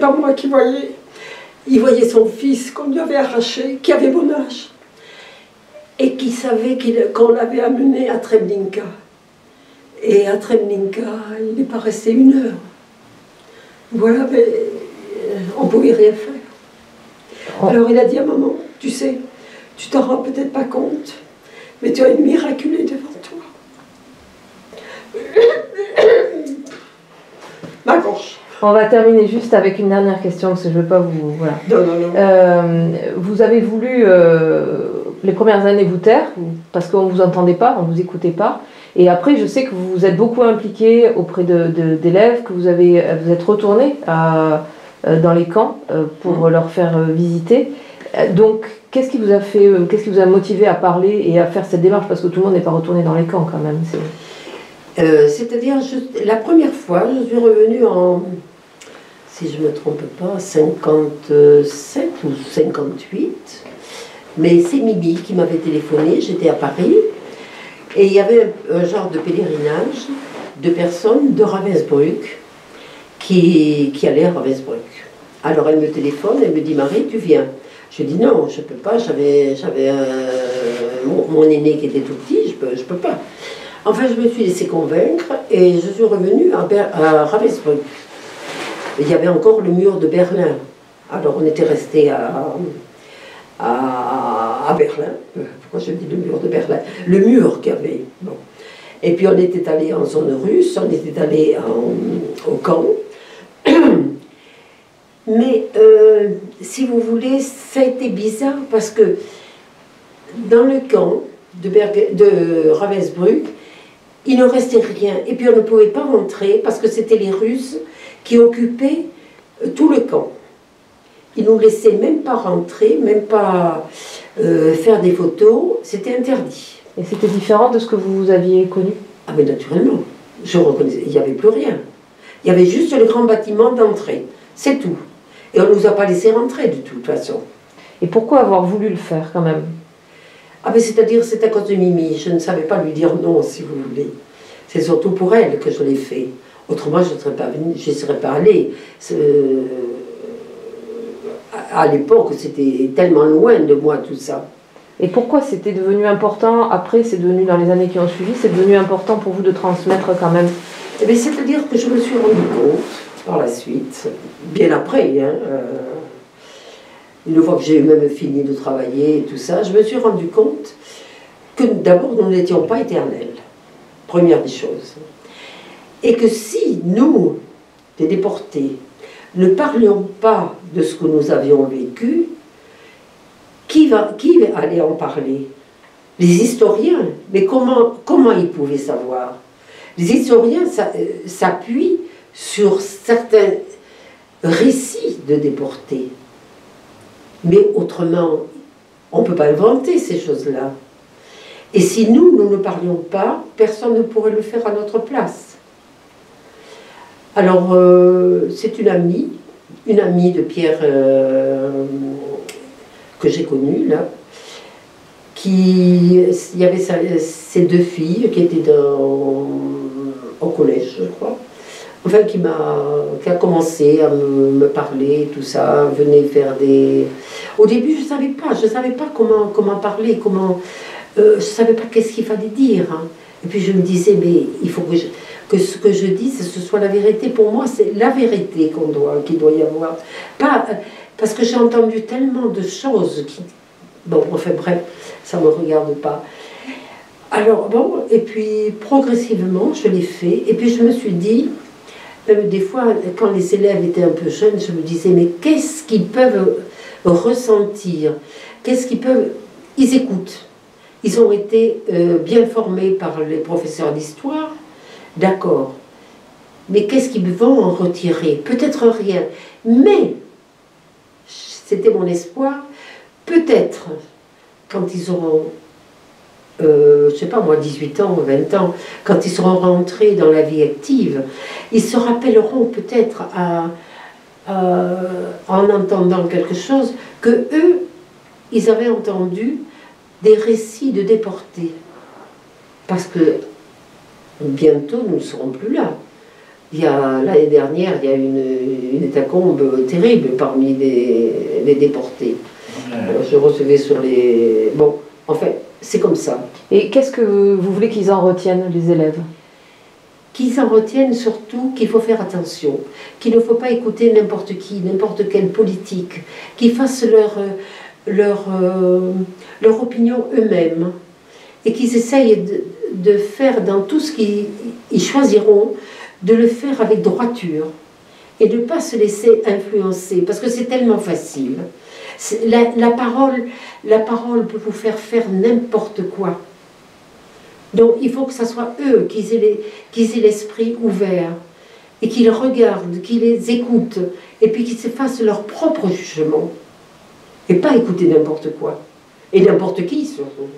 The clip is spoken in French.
pas moi qui voyais. Il voyait son fils qu'on lui avait arraché, qui avait mon âge, et qui savait qu'on l'avait amené à Treblinka. Et à Treblinka, il n'est pas resté 1 heure. Voilà, mais on ne pouvait rien faire. Oh. Alors il a dit à maman, tu sais, tu t'en rends peut-être pas compte, mais tu as une miraculée devant toi. Ma gorge. On va terminer juste avec une dernière question, parce que je ne veux pas vous... Voilà. Non. Vous avez voulu, les premières années, vous taire, parce qu'on ne vous entendait pas, on ne vous écoutait pas. Et après, je sais que vous vous êtes beaucoup impliqué auprès d'élèves, que vous êtes retourné dans les camps pour leur faire visiter. Donc, qu'est-ce qui vous a fait, qu'est-ce qui vous a motivé à parler et à faire cette démarche? Parce que tout le monde n'est pas retourné dans les camps, quand même. C'est-à-dire, la première fois, je suis revenue en, si je ne me trompe pas, 57 ou 58. Mais c'est Mimi qui m'avait téléphoné, j'étais à Paris. Et il y avait un genre de pèlerinage de personnes de Ravensbrück qui allaient à Ravensbrück. Alors elle me téléphone, elle me dit « Marie, tu viens ?» Je dis « Non, je ne peux pas, j'avais mon aîné qui était tout petit, je peux pas. » Enfin, je me suis laissée convaincre et je suis revenue à Ravensbrück. Il y avait encore le mur de Berlin. Alors on était resté à Berlin. Pourquoi je dis le mur de Berlin? Le mur qu'il y avait. Bon. Et puis on était allé en zone russe, on était allé au camp. Mais si vous voulez, ça a été bizarre parce que dans le camp de Ravensbrück, il ne restait rien. Et puis on ne pouvait pas rentrer parce que c'était les Russes qui occupaient tout le camp. Ils ne nous laissaient même pas rentrer, même pas faire des photos. C'était interdit. Et c'était différent de ce que vous aviez connu? Ah mais naturellement. Je reconnaissais, il n'y avait plus rien. Il y avait juste le grand bâtiment d'entrée. C'est tout. Et on ne nous a pas laissé rentrer de toute façon. Et pourquoi avoir voulu le faire quand même? Ah mais c'est-à-dire, c'est à cause de Mimi. Je ne savais pas lui dire non, si vous voulez. C'est surtout pour elle que je l'ai fait. Autrement, je ne serais pas venue, je ne serais pas allée. À l'époque, c'était tellement loin de moi tout ça. Et pourquoi c'était devenu important, après c'est devenu dans les années qui ont suivi, c'est devenu important pour vous de transmettre quand même? Eh bien, c'est-à-dire que je me suis rendu compte, par la suite, bien après, hein, une fois que j'ai même fini de travailler et tout ça, je me suis rendu compte que d'abord nous n'étions pas éternels, première des choses. Et que si nous, les déportés, ne parlions pas de ce que nous avions vécu, qui va aller en parler? Les historiens. Mais comment ils pouvaient savoir? Les historiens s'appuient sur certains récits de déportés. Mais autrement, on ne peut pas inventer ces choses-là. Et si nous ne parlions pas, personne ne pourrait le faire à notre place. Alors, c'est une amie de Pierre que j'ai connue, là, il y avait ces 2 filles qui étaient au collège, je crois, enfin qui a commencé à me parler, tout ça, venait faire des... Au début, je ne savais pas comment parler, je ne savais pas qu'est-ce qu'il fallait dire, hein. Et puis je me disais, mais il faut que ce que je dise, ce soit la vérité. Pour moi, c'est la vérité qu'il doit y avoir. Pas, parce que j'ai entendu tellement de choses qui... Bon, enfin bref, ça ne me regarde pas. Alors, bon, et puis progressivement, je l'ai fait. Et puis je me suis dit, même des fois, quand les élèves étaient un peu jeunes, je me disais, mais qu'est-ce qu'ils peuvent ressentir? Qu'est-ce qu'ils peuvent... Ils écoutent. Ils ont été bien formés par les professeurs d'histoire, d'accord. Mais qu'est-ce qu'ils vont en retirer? Peut-être rien. Mais, c'était mon espoir, peut-être, quand ils auront, je ne sais pas moi, 18 ans, 20 ans, quand ils seront rentrés dans la vie active, ils se rappelleront peut-être en entendant quelque chose, que eux, ils avaient entendu des récits de déportés. Parce que bientôt, nous ne serons plus là. L'année dernière, il y a une hécatombe terrible parmi les déportés. Alors, je recevais sur les... Bon, en fait, c'est comme ça. Et qu'est-ce que vous voulez qu'ils en retiennent, les élèves? Qu'ils en retiennent surtout qu'il faut faire attention, qu'il ne faut pas écouter n'importe qui, n'importe quelle politique, qu'ils fassent leur opinion eux-mêmes et qu'ils essayent de faire dans tout ce qu'ils choisiront, de le faire avec droiture et de ne pas se laisser influencer, parce que c'est tellement facile. La parole peut vous faire n'importe quoi. Donc il faut que ce soit eux qui aient l'esprit ouvert et qu'ils regardent, qu'ils les écoutent et puis qu'ils se fassent leur propre jugement et pas écouter n'importe quoi et n'importe qui surtout.